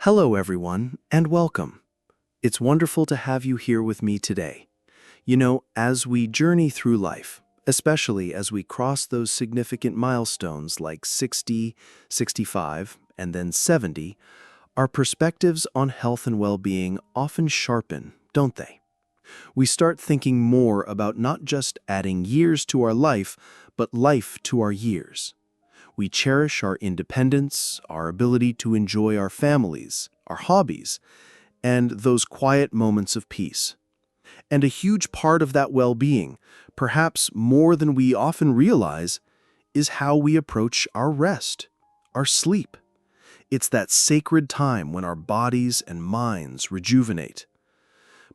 Hello, everyone, and welcome. It's wonderful to have you here with me today. As we journey through life, especially as we cross those significant milestones like 60, 65, and then 70, our perspectives on health and well-being often sharpen, don't they? We start thinking more about not just adding years to our life, but life to our years. We cherish our independence, our ability to enjoy our families, our hobbies, and those quiet moments of peace. And a huge part of that well-being, perhaps more than we often realize, is how we approach our rest, our sleep. It's that sacred time when our bodies and minds rejuvenate.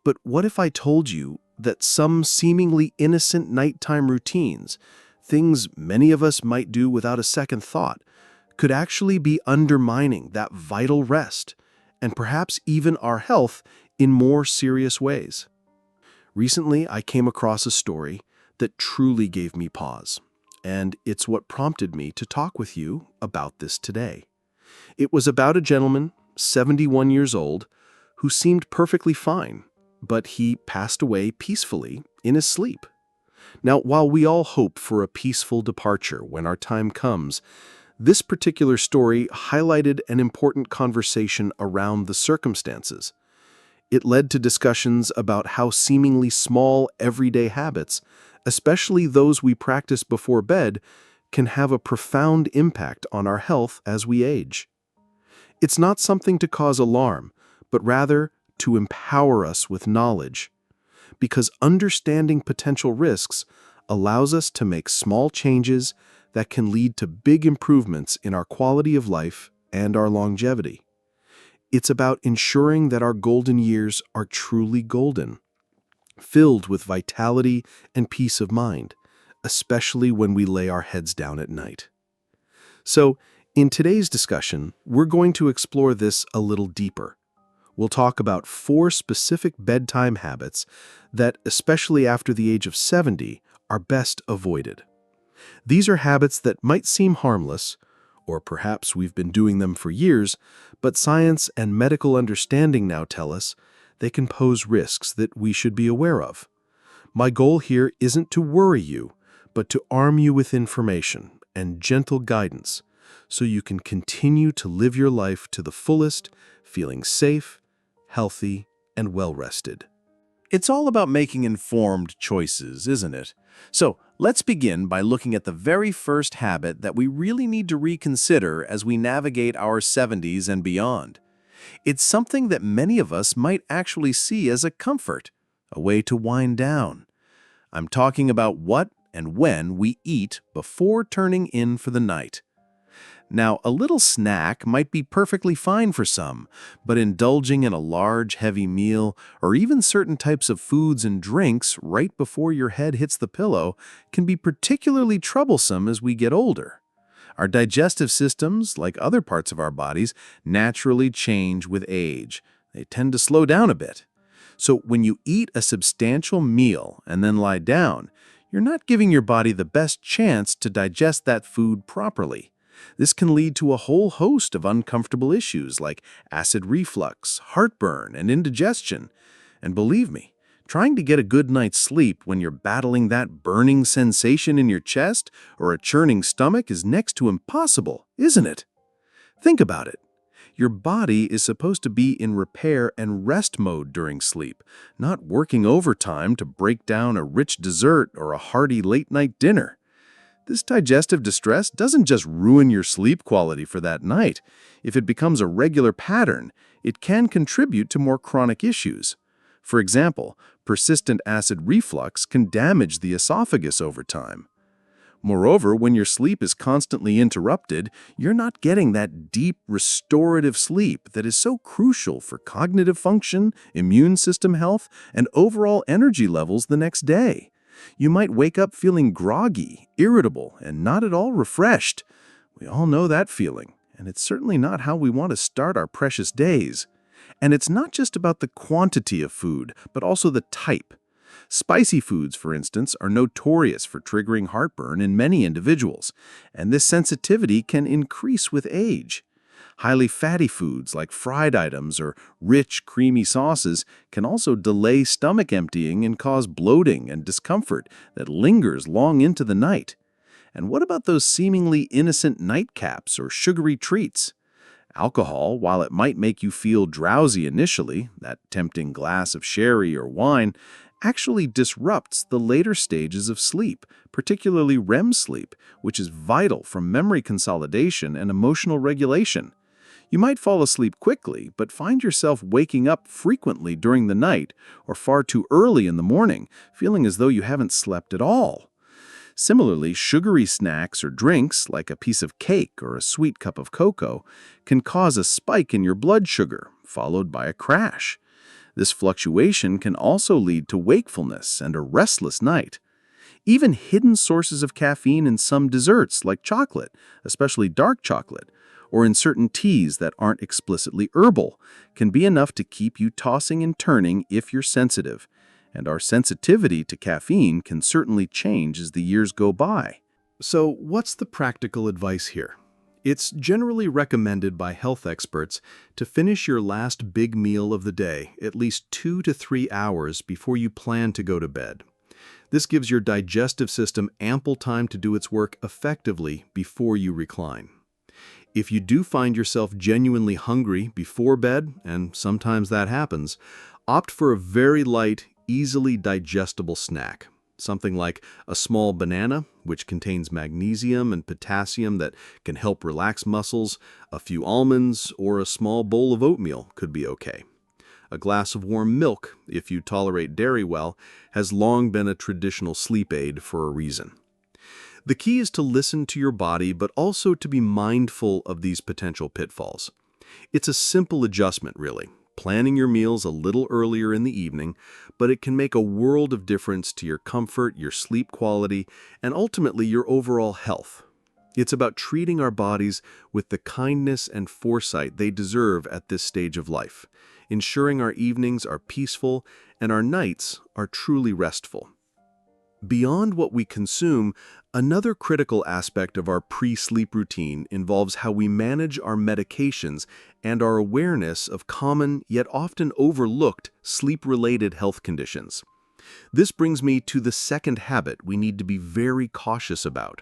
But what if I told you that some seemingly innocent nighttime routines, things many of us might do without a second thought, could actually be undermining that vital rest and perhaps even our health in more serious ways? Recently, I came across a story that truly gave me pause, and it's what prompted me to talk with you about this today. It was about a gentleman, 71 years old, who seemed perfectly fine, but he passed away peacefully in his sleep. Now, while we all hope for a peaceful departure when our time comes, this particular story highlighted an important conversation around the circumstances. It led to discussions about how seemingly small everyday habits, especially those we practice before bed, can have a profound impact on our health as we age. It's not something to cause alarm, but rather to empower us with knowledge, because understanding potential risks allows us to make small changes that can lead to big improvements in our quality of life and our longevity. It's about ensuring that our golden years are truly golden, filled with vitality and peace of mind, especially when we lay our heads down at night. So, in today's discussion, we're going to explore this a little deeper. We'll talk about 4 specific bedtime habits that, especially after the age of 70, are best avoided. These are habits that might seem harmless, or perhaps we've been doing them for years, but science and medical understanding now tell us they can pose risks that we should be aware of. My goal here isn't to worry you, but to arm you with information and gentle guidance so you can continue to live your life to the fullest, feeling safe, healthy, and well-rested. It's all about making informed choices, isn't it? So let's begin by looking at the very first habit that we really need to reconsider as we navigate our 70s and beyond. It's something that many of us might actually see as a comfort, a way to wind down. I'm talking about what and when we eat before turning in for the night. Now, a little snack might be perfectly fine for some, but indulging in a large, heavy meal, or even certain types of foods and drinks right before your head hits the pillow can be particularly troublesome as we get older. Our digestive systems, like other parts of our bodies, naturally change with age. They tend to slow down a bit. So when you eat a substantial meal and then lie down, you're not giving your body the best chance to digest that food properly. This can lead to a whole host of uncomfortable issues like acid reflux, heartburn, and indigestion. And believe me, trying to get a good night's sleep when you're battling that burning sensation in your chest or a churning stomach is next to impossible, isn't it? Think about it. Your body is supposed to be in repair and rest mode during sleep, not working overtime to break down a rich dessert or a hearty late-night dinner. This digestive distress doesn't just ruin your sleep quality for that night. If it becomes a regular pattern, it can contribute to more chronic issues. For example, persistent acid reflux can damage the esophagus over time. Moreover, when your sleep is constantly interrupted, you're not getting that deep, restorative sleep that is so crucial for cognitive function, immune system health, and overall energy levels the next day. You might wake up feeling groggy, irritable, and not at all refreshed. We all know that feeling, and it's certainly not how we want to start our precious days. And it's not just about the quantity of food, but also the type. Spicy foods, for instance, are notorious for triggering heartburn in many individuals, and this sensitivity can increase with age. Highly fatty foods like fried items or rich, creamy sauces can also delay stomach emptying and cause bloating and discomfort that lingers long into the night. And what about those seemingly innocent nightcaps or sugary treats? Alcohol, while it might make you feel drowsy initially, that tempting glass of sherry or wine, actually disrupts the later stages of sleep, particularly REM sleep, which is vital for memory consolidation and emotional regulation. You might fall asleep quickly, but find yourself waking up frequently during the night or far too early in the morning, feeling as though you haven't slept at all. Similarly, sugary snacks or drinks, like a piece of cake or a sweet cup of cocoa, can cause a spike in your blood sugar, followed by a crash. This fluctuation can also lead to wakefulness and a restless night. Even hidden sources of caffeine in some desserts, like chocolate, especially dark chocolate, or in certain teas that aren't explicitly herbal, can be enough to keep you tossing and turning if you're sensitive. And our sensitivity to caffeine can certainly change as the years go by. So, what's the practical advice here? It's generally recommended by health experts to finish your last big meal of the day at least 2 to 3 hours before you plan to go to bed. This gives your digestive system ample time to do its work effectively before you recline. If you do find yourself genuinely hungry before bed, and sometimes that happens, opt for a very light, easily digestible snack. Something like a small banana, which contains magnesium and potassium that can help relax muscles, a few almonds, or a small bowl of oatmeal could be okay. A glass of warm milk, if you tolerate dairy well, has long been a traditional sleep aid for a reason. The key is to listen to your body, but also to be mindful of these potential pitfalls. It's a simple adjustment, really, planning your meals a little earlier in the evening, but it can make a world of difference to your comfort, your sleep quality, and ultimately your overall health. It's about treating our bodies with the kindness and foresight they deserve at this stage of life, ensuring our evenings are peaceful and our nights are truly restful. Beyond what we consume, another critical aspect of our pre-sleep routine involves how we manage our medications and our awareness of common yet often overlooked sleep-related health conditions. This brings me to the second habit we need to be very cautious about,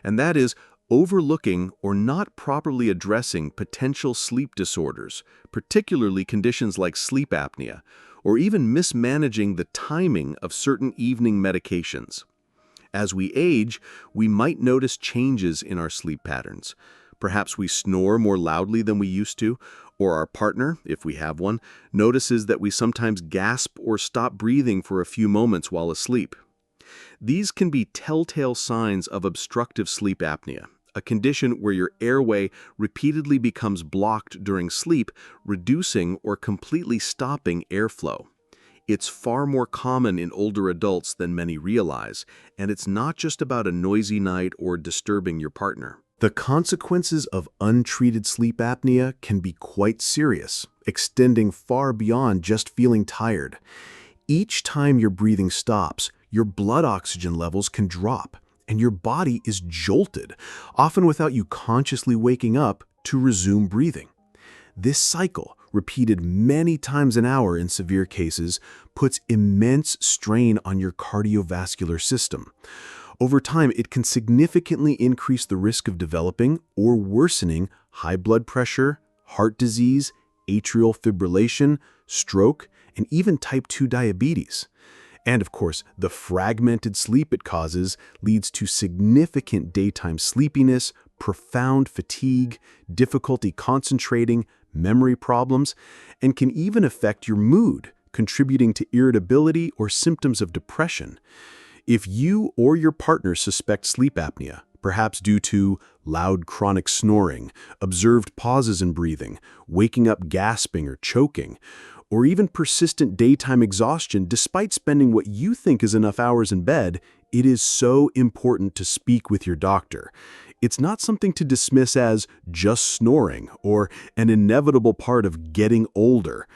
and that is overlooking or not properly addressing potential sleep disorders, particularly conditions like sleep apnea, or even mismanaging the timing of certain evening medications. As we age, we might notice changes in our sleep patterns. Perhaps we snore more loudly than we used to, or our partner, if we have one, notices that we sometimes gasp or stop breathing for a few moments while asleep. These can be telltale signs of obstructive sleep apnea, a condition where your airway repeatedly becomes blocked during sleep, reducing or completely stopping airflow. It's far more common in older adults than many realize, and it's not just about a noisy night or disturbing your partner. The consequences of untreated sleep apnea can be quite serious, extending far beyond just feeling tired. Each time your breathing stops, your blood oxygen levels can drop, and your body is jolted, often without you consciously waking up to resume breathing. This cycle, repeated many times an hour in severe cases, puts immense strain on your cardiovascular system. Over time, it can significantly increase the risk of developing or worsening high blood pressure, heart disease, atrial fibrillation, stroke, and even type 2 diabetes. And of course, the fragmented sleep it causes leads to significant daytime sleepiness, profound fatigue, difficulty concentrating, memory problems, and can even affect your mood, contributing to irritability or symptoms of depression. If you or your partner suspect sleep apnea, perhaps due to loud chronic snoring, observed pauses in breathing, waking up gasping or choking, or even persistent daytime exhaustion despite spending what you think is enough hours in bed, it is so important to speak with your doctor. It's not something to dismiss as just snoring or an inevitable part of getting older.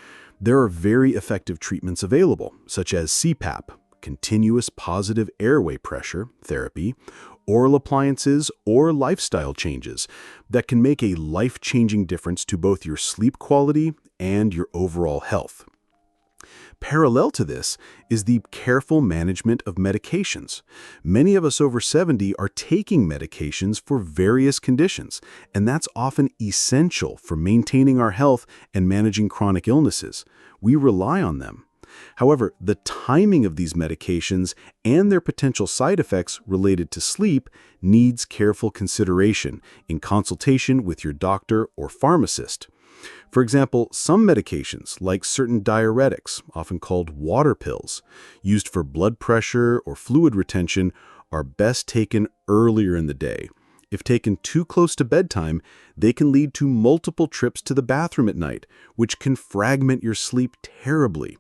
There are very effective treatments available, such as CPAP, continuous positive airway pressure therapy, oral appliances, or lifestyle changes that can make a life-changing difference to both your sleep quality and your overall health. Parallel to this is the careful management of medications. Many of us over 70 are taking medications for various conditions, and that's often essential for maintaining our health and managing chronic illnesses. We rely on them. However, the timing of these medications and their potential side effects related to sleep needs careful consideration in consultation with your doctor or pharmacist. For example, some medications, like certain diuretics, often called water pills, used for blood pressure or fluid retention, are best taken earlier in the day. If taken too close to bedtime, they can lead to multiple trips to the bathroom at night, which can fragment your sleep terribly.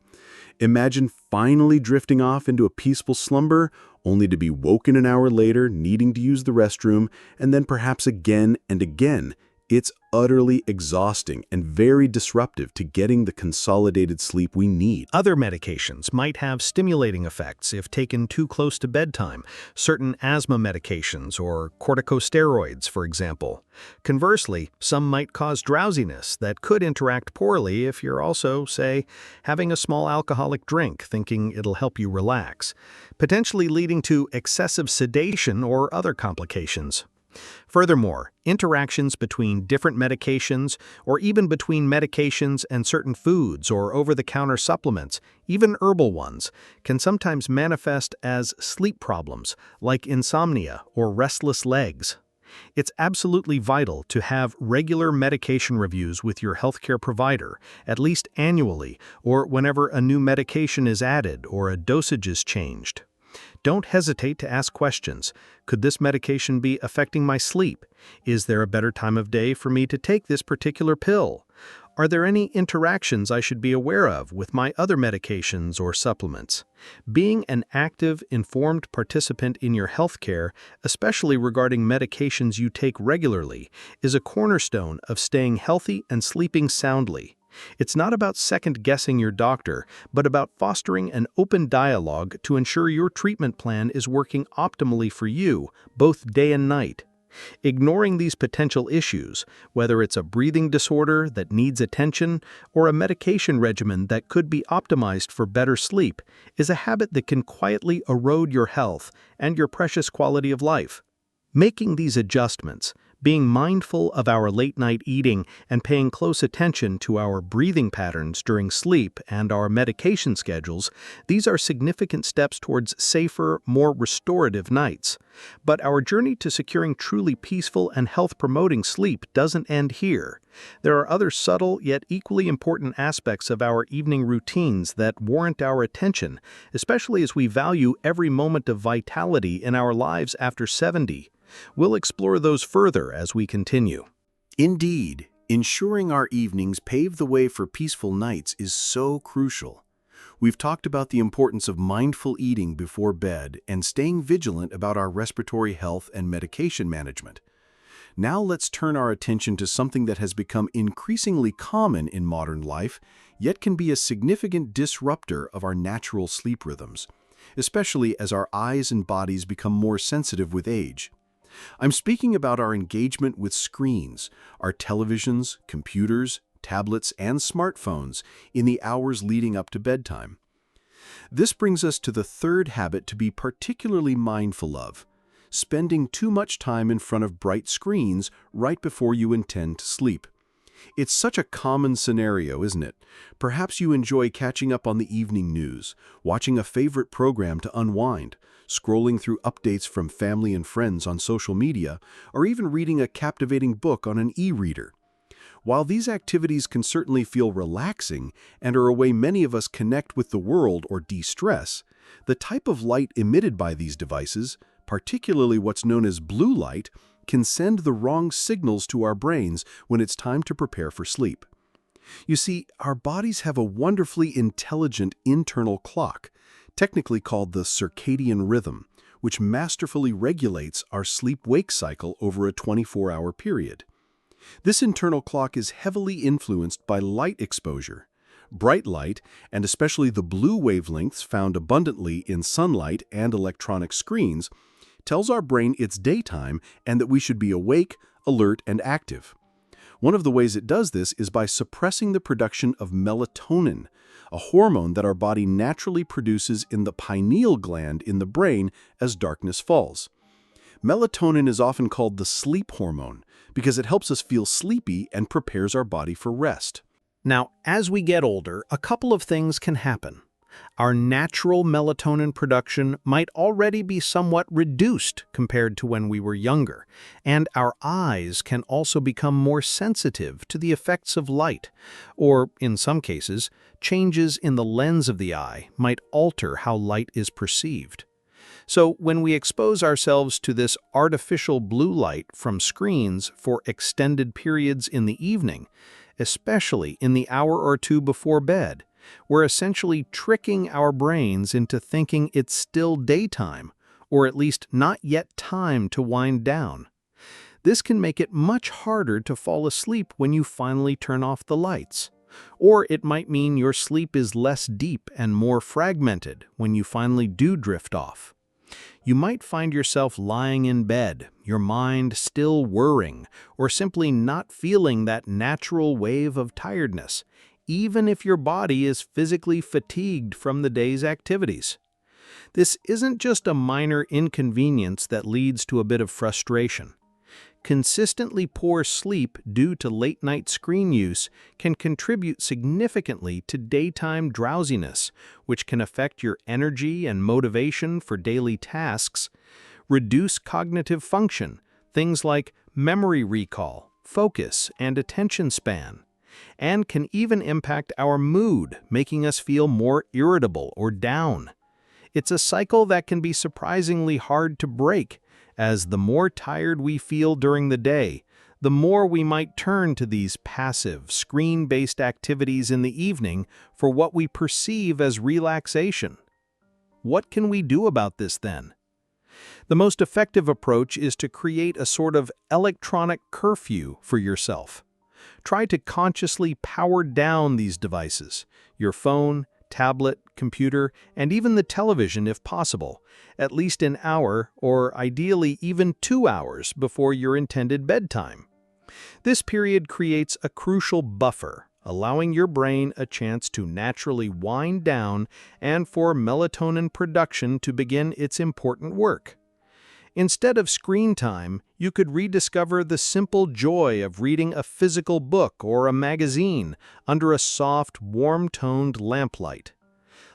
Imagine finally drifting off into a peaceful slumber, only to be woken an hour later, needing to use the restroom, and then perhaps again and again. It's utterly exhausting and very disruptive to getting the consolidated sleep we need. Other medications might have stimulating effects if taken too close to bedtime, certain asthma medications or corticosteroids, for example. Conversely, some might cause drowsiness that could interact poorly if you're also, say, having a small alcoholic drink thinking it'll help you relax, potentially leading to excessive sedation or other complications. Furthermore, interactions between different medications or even between medications and certain foods or over-the-counter supplements, even herbal ones, can sometimes manifest as sleep problems like insomnia or restless legs. It's absolutely vital to have regular medication reviews with your healthcare provider, at least annually or whenever a new medication is added or a dosage is changed. Don't hesitate to ask questions. Could this medication be affecting my sleep? Is there a better time of day for me to take this particular pill? Are there any interactions I should be aware of with my other medications or supplements? Being an active, informed participant in your healthcare, especially regarding medications you take regularly, is a cornerstone of staying healthy and sleeping soundly. It's not about second-guessing your doctor, but about fostering an open dialogue to ensure your treatment plan is working optimally for you, both day and night. Ignoring these potential issues, whether it's a breathing disorder that needs attention or a medication regimen that could be optimized for better sleep, is a habit that can quietly erode your health and your precious quality of life. Making these adjustments, being mindful of our late-night eating and paying close attention to our breathing patterns during sleep and our medication schedules, these are significant steps towards safer, more restorative nights. But our journey to securing truly peaceful and health-promoting sleep doesn't end here. There are other subtle yet equally important aspects of our evening routines that warrant our attention, especially as we value every moment of vitality in our lives after 70. We'll explore those further as we continue. Indeed, ensuring our evenings pave the way for peaceful nights is so crucial. We've talked about the importance of mindful eating before bed and staying vigilant about our respiratory health and medication management. Now let's turn our attention to something that has become increasingly common in modern life, yet can be a significant disruptor of our natural sleep rhythms, especially as our eyes and bodies become more sensitive with age. I'm speaking about our engagement with screens, our televisions, computers, tablets, and smartphones in the hours leading up to bedtime. This brings us to the third habit to be particularly mindful of: spending too much time in front of bright screens right before you intend to sleep. It's such a common scenario, isn't it? Perhaps you enjoy catching up on the evening news, watching a favorite program to unwind, scrolling through updates from family and friends on social media, or even reading a captivating book on an e-reader. While these activities can certainly feel relaxing and are a way many of us connect with the world or de-stress, the type of light emitted by these devices, particularly what's known as blue light, can send the wrong signals to our brains when it's time to prepare for sleep. You see, our bodies have a wonderfully intelligent internal clock, technically called the circadian rhythm, which masterfully regulates our sleep-wake cycle over a 24-hour period. This internal clock is heavily influenced by light exposure. Bright light, and especially the blue wavelengths found abundantly in sunlight and electronic screens, tells our brain it's daytime and that we should be awake, alert, and active. One of the ways it does this is by suppressing the production of melatonin, a hormone that our body naturally produces in the pineal gland in the brain as darkness falls. Melatonin is often called the sleep hormone because it helps us feel sleepy and prepares our body for rest. Now, as we get older, a couple of things can happen. Our natural melatonin production might already be somewhat reduced compared to when we were younger, and our eyes can also become more sensitive to the effects of light, or, in some cases, changes in the lens of the eye might alter how light is perceived. So, when we expose ourselves to this artificial blue light from screens for extended periods in the evening, especially in the hour or two before bed, we're essentially tricking our brains into thinking it's still daytime, or at least not yet time to wind down. This can make it much harder to fall asleep when you finally turn off the lights. Or it might mean your sleep is less deep and more fragmented when you finally do drift off. You might find yourself lying in bed, your mind still whirring, or simply not feeling that natural wave of tiredness, even if your body is physically fatigued from the day's activities. This isn't just a minor inconvenience that leads to a bit of frustration. Consistently poor sleep due to late-night screen use can contribute significantly to daytime drowsiness, which can affect your energy and motivation for daily tasks, reduce cognitive function, things like memory recall, focus, and attention span, and can even impact our mood, making us feel more irritable or down. It's a cycle that can be surprisingly hard to break, as the more tired we feel during the day, the more we might turn to these passive, screen-based activities in the evening for what we perceive as relaxation. What can we do about this then? The most effective approach is to create a sort of electronic curfew for yourself. Try to consciously power down these devices, your phone, tablet, computer, and even the television if possible, at least an hour or ideally even 2 hours before your intended bedtime. This period creates a crucial buffer, allowing your brain a chance to naturally wind down and for melatonin production to begin its important work. Instead of screen time, you could rediscover the simple joy of reading a physical book or a magazine under a soft, warm-toned lamplight.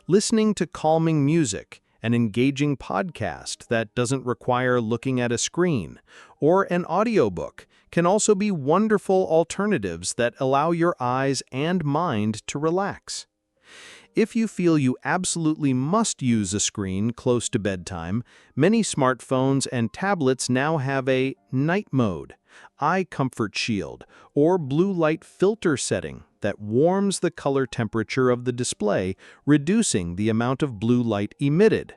Listening to calming music, an engaging podcast that doesn't require looking at a screen, or an audiobook can also be wonderful alternatives that allow your eyes and mind to relax. If you feel you absolutely must use a screen close to bedtime, many smartphones and tablets now have a night mode, eye comfort shield, or blue light filter setting that warms the color temperature of the display, reducing the amount of blue light emitted.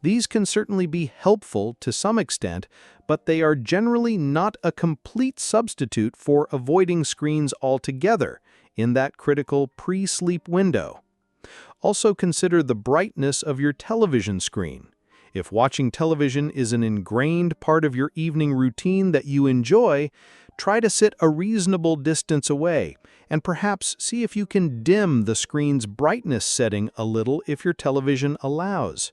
These can certainly be helpful to some extent, but they are generally not a complete substitute for avoiding screens altogether in that critical pre-sleep window. Also consider the brightness of your television screen. If watching television is an ingrained part of your evening routine that you enjoy, try to sit a reasonable distance away and perhaps see if you can dim the screen's brightness setting a little if your television allows.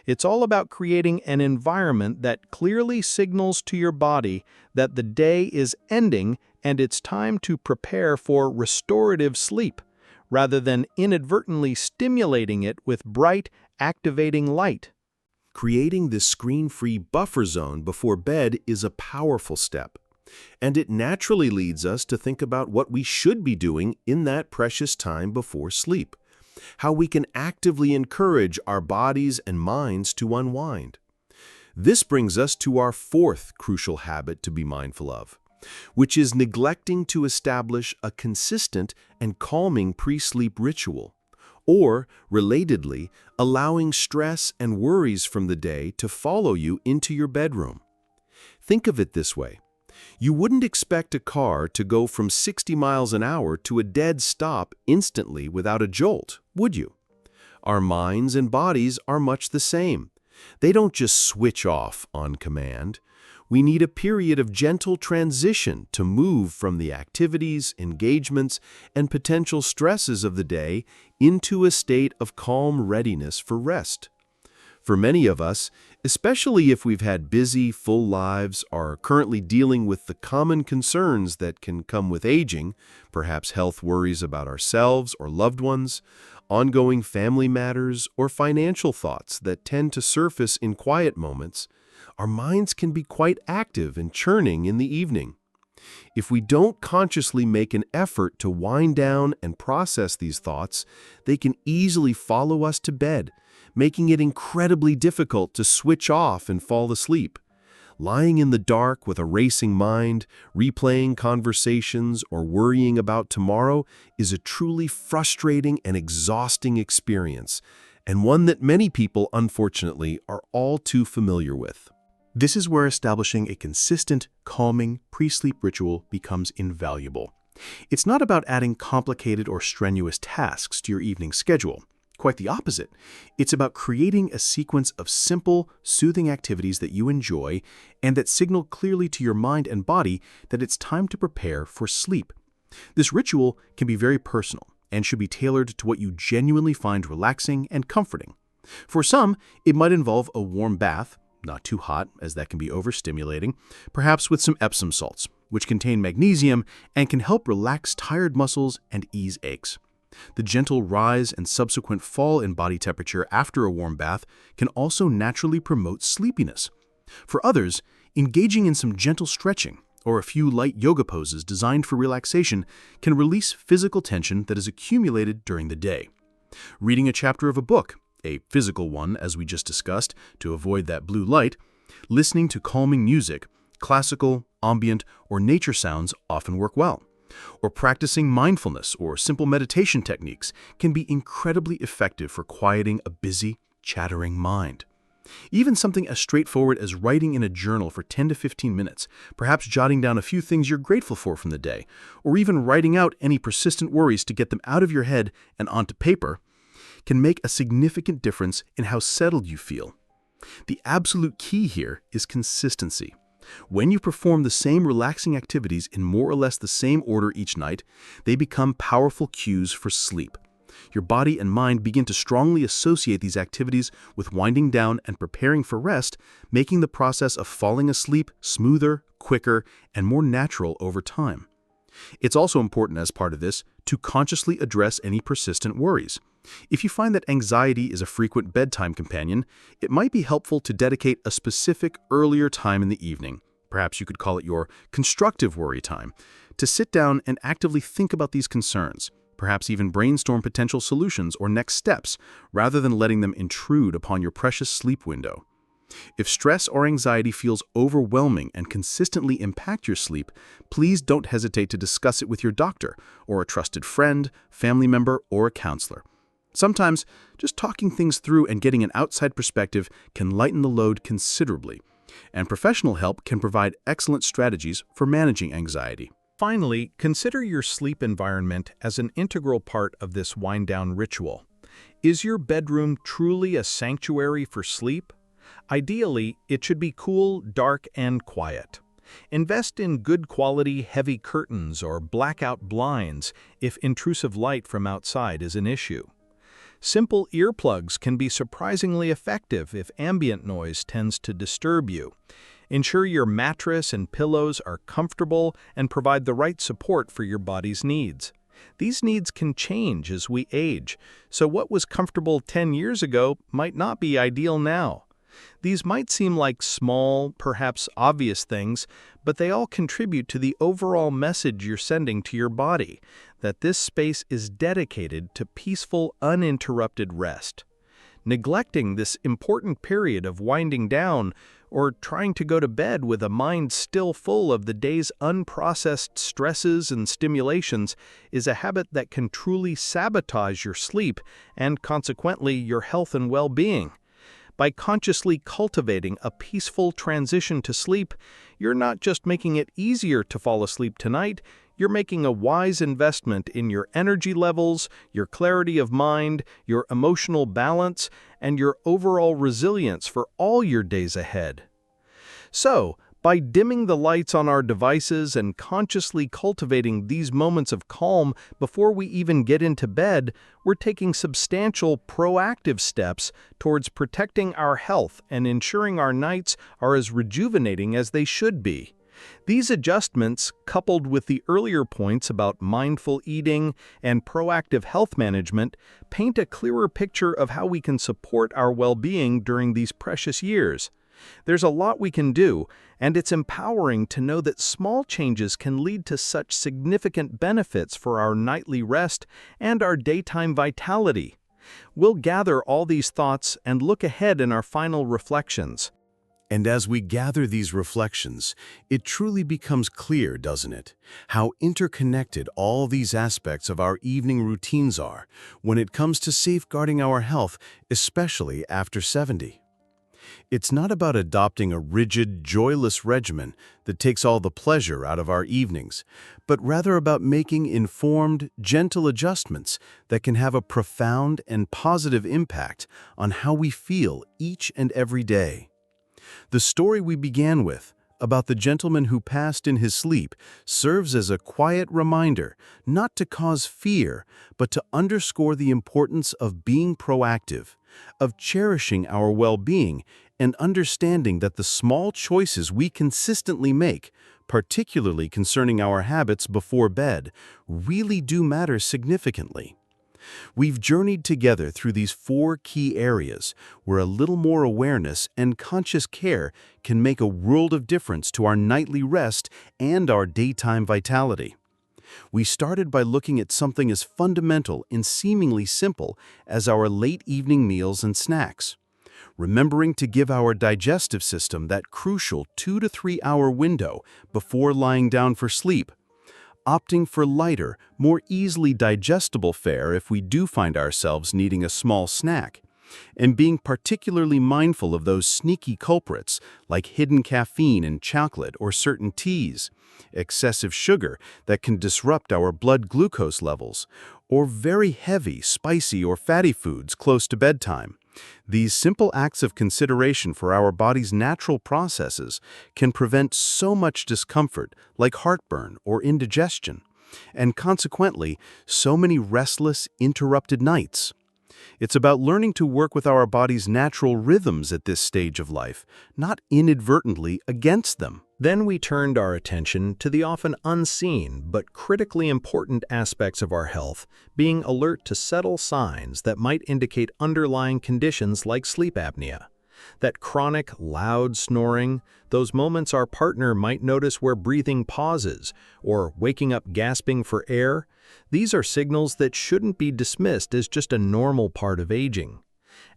It's all about creating an environment that clearly signals to your body that the day is ending and it's time to prepare for restorative sleep, rather than inadvertently stimulating it with bright, activating light. Creating this screen-free buffer zone before bed is a powerful step, and it naturally leads us to think about what we should be doing in that precious time before sleep, how we can actively encourage our bodies and minds to unwind. This brings us to our fourth crucial habit to be mindful of, which is neglecting to establish a consistent and calming pre-sleep ritual, or, relatedly, allowing stress and worries from the day to follow you into your bedroom. Think of it this way. You wouldn't expect a car to go from 60 miles an hour to a dead stop instantly without a jolt, would you? Our minds and bodies are much the same. They don't just switch off on command. We need a period of gentle transition to move from the activities, engagements, and potential stresses of the day into a state of calm readiness for rest. For many of us, especially if we've had busy, full lives, are currently dealing with the common concerns that can come with aging, perhaps health worries about ourselves or loved ones, ongoing family matters, or financial thoughts that tend to surface in quiet moments, our minds can be quite active and churning in the evening. If we don't consciously make an effort to wind down and process these thoughts, they can easily follow us to bed, making it incredibly difficult to switch off and fall asleep. Lying in the dark with a racing mind, replaying conversations, or worrying about tomorrow is a truly frustrating and exhausting experience, and one that many people, unfortunately, are all too familiar with. This is where establishing a consistent, calming, pre-sleep ritual becomes invaluable. It's not about adding complicated or strenuous tasks to your evening schedule. Quite the opposite. It's about creating a sequence of simple, soothing activities that you enjoy and that signal clearly to your mind and body that it's time to prepare for sleep. This ritual can be very personal and should be tailored to what you genuinely find relaxing and comforting. For some, it might involve a warm bath, not too hot, as that can be overstimulating, perhaps with some Epsom salts, which contain magnesium and can help relax tired muscles and ease aches. The gentle rise and subsequent fall in body temperature after a warm bath can also naturally promote sleepiness. For others, engaging in some gentle stretching or a few light yoga poses designed for relaxation can release physical tension that has accumulated during the day. Reading a chapter of a book, a physical one as we just discussed, to avoid that blue light, listening to calming music, classical, ambient, or nature sounds often work well. Or practicing mindfulness or simple meditation techniques can be incredibly effective for quieting a busy, chattering mind. Even something as straightforward as writing in a journal for 10 to 15 minutes, perhaps jotting down a few things you're grateful for from the day, or even writing out any persistent worries to get them out of your head and onto paper, can make a significant difference in how settled you feel. The absolute key here is consistency. When you perform the same relaxing activities in more or less the same order each night, they become powerful cues for sleep. Your body and mind begin to strongly associate these activities with winding down and preparing for rest, making the process of falling asleep smoother, quicker, and more natural over time. It's also important as part of this to consciously address any persistent worries. If you find that anxiety is a frequent bedtime companion, it might be helpful to dedicate a specific earlier time in the evening, perhaps you could call it your constructive worry time, to sit down and actively think about these concerns, perhaps even brainstorm potential solutions or next steps, rather than letting them intrude upon your precious sleep window. If stress or anxiety feels overwhelming and consistently impact your sleep, please don't hesitate to discuss it with your doctor or a trusted friend, family member, or a counselor. Sometimes, just talking things through and getting an outside perspective can lighten the load considerably, and professional help can provide excellent strategies for managing anxiety. Finally, consider your sleep environment as an integral part of this wind-down ritual. Is your bedroom truly a sanctuary for sleep? Ideally, it should be cool, dark, and quiet. Invest in good quality heavy curtains or blackout blinds if intrusive light from outside is an issue. Simple earplugs can be surprisingly effective if ambient noise tends to disturb you. Ensure your mattress and pillows are comfortable and provide the right support for your body's needs. These needs can change as we age, so what was comfortable 10 years ago might not be ideal now. These might seem like small, perhaps obvious things, but they all contribute to the overall message you're sending to your body, that this space is dedicated to peaceful, uninterrupted rest. Neglecting this important period of winding down or trying to go to bed with a mind still full of the day's unprocessed stresses and stimulations is a habit that can truly sabotage your sleep and, consequently, your health and well-being. By consciously cultivating a peaceful transition to sleep, you're not just making it easier to fall asleep tonight, you're making a wise investment in your energy levels, your clarity of mind, your emotional balance, and your overall resilience for all your days ahead. So, by dimming the lights on our devices and consciously cultivating these moments of calm before we even get into bed, we're taking substantial proactive steps towards protecting our health and ensuring our nights are as rejuvenating as they should be. These adjustments, coupled with the earlier points about mindful eating and proactive health management, paint a clearer picture of how we can support our well-being during these precious years. There's a lot we can do, and it's empowering to know that small changes can lead to such significant benefits for our nightly rest and our daytime vitality. We'll gather all these thoughts and look ahead in our final reflections. And as we gather these reflections, it truly becomes clear, doesn't it, how interconnected all these aspects of our evening routines are when it comes to safeguarding our health, especially after 70. It's not about adopting a rigid, joyless regimen that takes all the pleasure out of our evenings, but rather about making informed, gentle adjustments that can have a profound and positive impact on how we feel each and every day. The story we began with, about the gentleman who passed in his sleep, serves as a quiet reminder not to cause fear, but to underscore the importance of being proactive, of cherishing our well-being, and understanding that the small choices we consistently make, particularly concerning our habits before bed, really do matter significantly. We've journeyed together through these 4 key areas where a little more awareness and conscious care can make a world of difference to our nightly rest and our daytime vitality. We started by looking at something as fundamental and seemingly simple as our late evening meals and snacks. Remembering to give our digestive system that crucial 2 to 3 hour window before lying down for sleep, opting for lighter, more easily digestible fare if we do find ourselves needing a small snack, and being particularly mindful of those sneaky culprits like hidden caffeine in chocolate or certain teas, excessive sugar that can disrupt our blood glucose levels, or very heavy, spicy or fatty foods close to bedtime. These simple acts of consideration for our body's natural processes can prevent so much discomfort like heartburn or indigestion, and consequently, so many restless, interrupted nights. It's about learning to work with our body's natural rhythms at this stage of life, not inadvertently against them. Then we turned our attention to the often unseen but critically important aspects of our health, being alert to subtle signs that might indicate underlying conditions like sleep apnea. That chronic, loud snoring, those moments our partner might notice where breathing pauses, or waking up gasping for air, these are signals that shouldn't be dismissed as just a normal part of aging.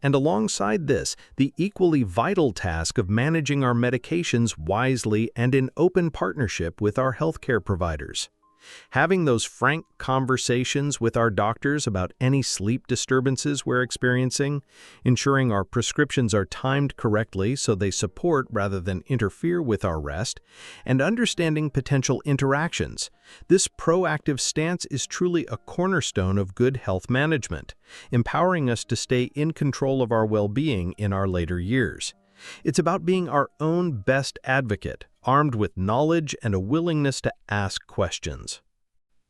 And alongside this, the equally vital task of managing our medications wisely and in open partnership with our healthcare providers. Having those frank conversations with our doctors about any sleep disturbances we're experiencing, ensuring our prescriptions are timed correctly so they support rather than interfere with our rest, and understanding potential interactions. This proactive stance is truly a cornerstone of good health management, empowering us to stay in control of our well-being in our later years. It's about being our own best advocate, armed with knowledge and a willingness to ask questions.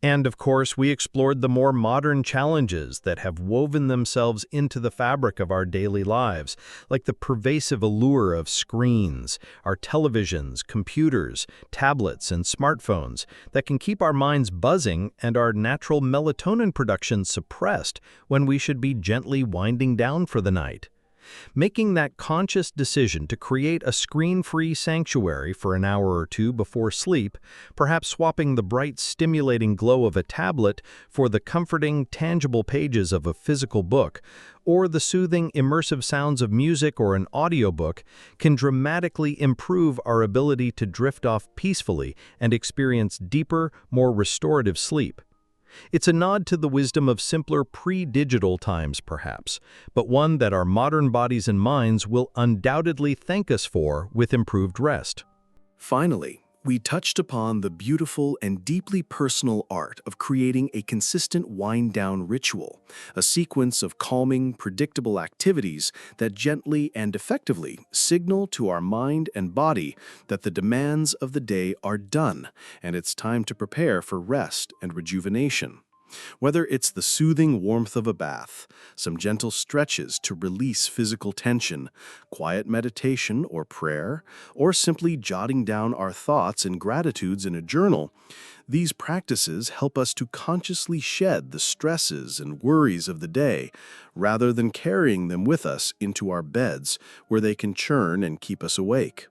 And of course, we explored the more modern challenges that have woven themselves into the fabric of our daily lives, like the pervasive allure of screens, our televisions, computers, tablets, and smartphones that can keep our minds buzzing and our natural melatonin production suppressed when we should be gently winding down for the night. Making that conscious decision to create a screen-free sanctuary for an hour or two before sleep, perhaps swapping the bright, stimulating glow of a tablet for the comforting, tangible pages of a physical book, or the soothing, immersive sounds of music or an audiobook, can dramatically improve our ability to drift off peacefully and experience deeper, more restorative sleep. It's a nod to the wisdom of simpler pre-digital times, perhaps, but one that our modern bodies and minds will undoubtedly thank us for with improved rest. Finally, We touched upon the beautiful and deeply personal art of creating a consistent wind-down ritual, a sequence of calming, predictable activities that gently and effectively signal to our mind and body that the demands of the day are done and it's time to prepare for rest and rejuvenation. Whether it's the soothing warmth of a bath, some gentle stretches to release physical tension, quiet meditation or prayer, or simply jotting down our thoughts and gratitudes in a journal, these practices help us to consciously shed the stresses and worries of the day, rather than carrying them with us into our beds where they can churn and keep us awake.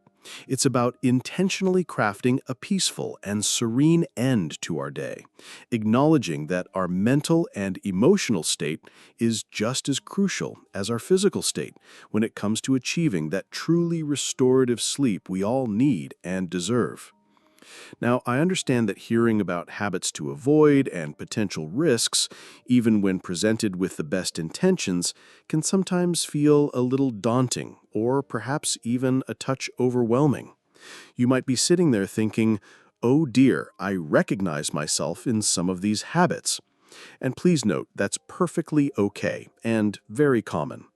It's about intentionally crafting a peaceful and serene end to our day, acknowledging that our mental and emotional state is just as crucial as our physical state when it comes to achieving that truly restorative sleep we all need and deserve. Now, I understand that hearing about habits to avoid and potential risks, even when presented with the best intentions, can sometimes feel a little daunting or perhaps even a touch overwhelming. You might be sitting there thinking, "Oh dear, I recognize myself in some of these habits." And please note, that's perfectly okay and very common.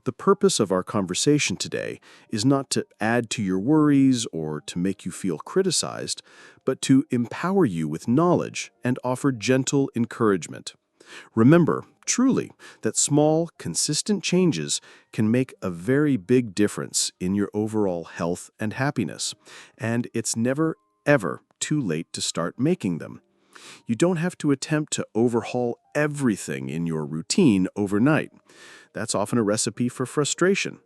The purpose of our conversation today is not to add to your worries or to make you feel criticized, but to empower you with knowledge and offer gentle encouragement. Remember, truly, that small, consistent changes can make a very big difference in your overall health and happiness, and it's never, ever too late to start making them. You don't have to attempt to overhaul everything in your routine overnight. That's often a recipe for frustration.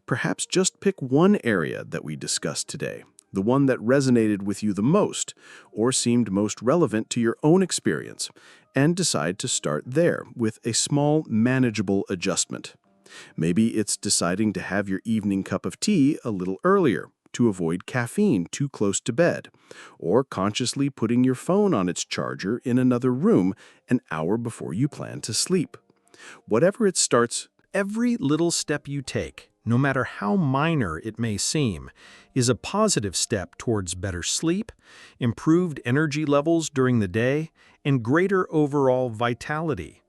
Perhaps just pick one area that we discussed today, the one that resonated with you the most or seemed most relevant to your own experience, and decide to start there with a small, manageable adjustment. Maybe it's deciding to have your evening cup of tea a little earlier to avoid caffeine too close to bed, or consciously putting your phone on its charger in another room an hour before you plan to sleep. Whatever it starts, Every little step you take, no matter how minor it may seem, is a positive step towards better sleep, improved energy levels during the day, and greater overall vitality.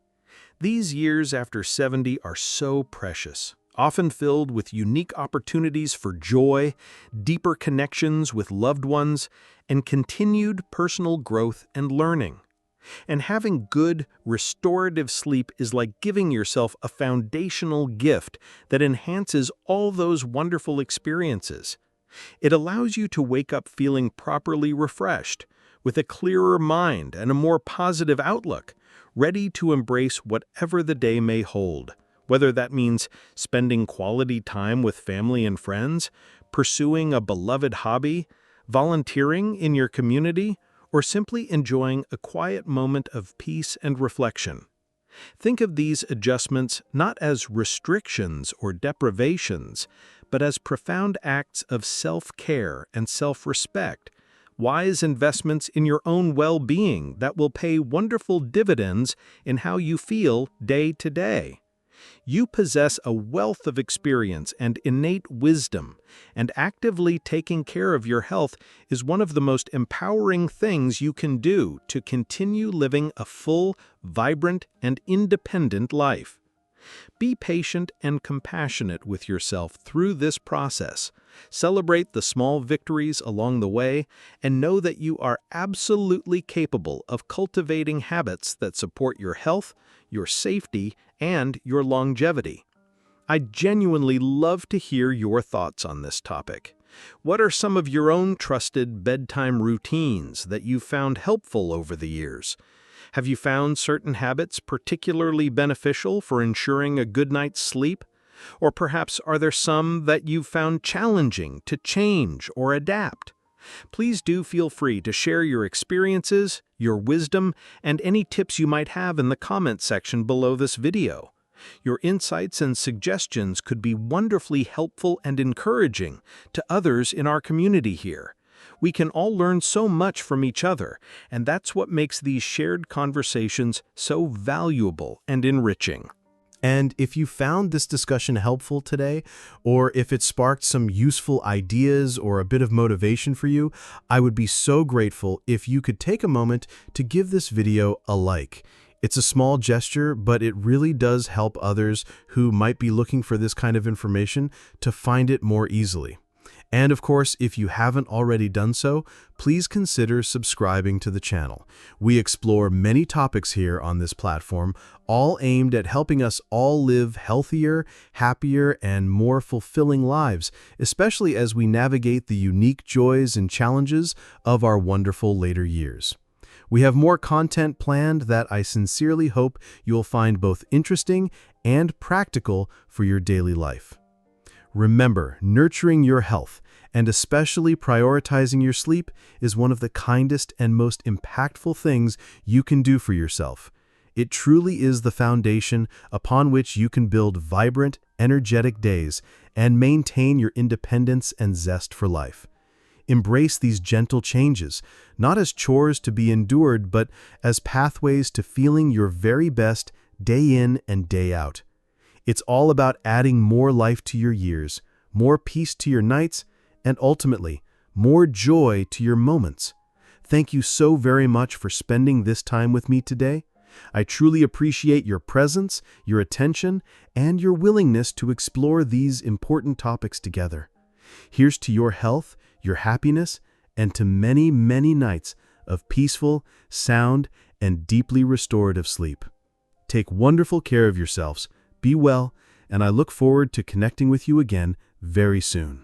These years after 70 are so precious, often filled with unique opportunities for joy, deeper connections with loved ones, and continued personal growth and learning. And having good, restorative sleep is like giving yourself a foundational gift that enhances all those wonderful experiences. It allows you to wake up feeling properly refreshed, with a clearer mind and a more positive outlook, ready to embrace whatever the day may hold, whether that means spending quality time with family and friends, pursuing a beloved hobby, volunteering in your community, or simply enjoying a quiet moment of peace and reflection. Think of these adjustments not as restrictions or deprivations, but as profound acts of self-care and self-respect, wise investments in your own well-being that will pay wonderful dividends in how you feel day to day. You possess a wealth of experience and innate wisdom, and actively taking care of your health is one of the most empowering things you can do to continue living a full, vibrant, and independent life. Be patient and compassionate with yourself through this process. Celebrate the small victories along the way, and know that you are absolutely capable of cultivating habits that support your health, your safety, and your longevity. I genuinely love to hear your thoughts on this topic. What are some of your own trusted bedtime routines that you've found helpful over the years? Have you found certain habits particularly beneficial for ensuring a good night's sleep? Or perhaps are there some that you've found challenging to change or adapt? Please do feel free to share your experiences, your wisdom, and any tips you might have in the comment section below this video. Your insights and suggestions could be wonderfully helpful and encouraging to others in our community here. We can all learn so much from each other, and that's what makes these shared conversations so valuable and enriching. And if you found this discussion helpful today, or if it sparked some useful ideas or a bit of motivation for you, I would be so grateful if you could take a moment to give this video a like. It's a small gesture, but it really does help others who might be looking for this kind of information to find it more easily. And of course, if you haven't already done so, please consider subscribing to the channel. We explore many topics here on this platform, all aimed at helping us all live healthier, happier, and more fulfilling lives, especially as we navigate the unique joys and challenges of our wonderful later years. We have more content planned that I sincerely hope you'll find both interesting and practical for your daily life. Remember, nurturing your health, and especially prioritizing your sleep, is one of the kindest and most impactful things you can do for yourself. It truly is the foundation upon which you can build vibrant, energetic days and maintain your independence and zest for life. Embrace these gentle changes, not as chores to be endured, but as pathways to feeling your very best day in and day out. It's all about adding more life to your years, more peace to your nights, and ultimately, more joy to your moments. Thank you so very much for spending this time with me today. I truly appreciate your presence, your attention, and your willingness to explore these important topics together. Here's to your health, your happiness, and to many, many nights of peaceful, sound, and deeply restorative sleep. Take wonderful care of yourselves. Be well, and I look forward to connecting with you again very soon.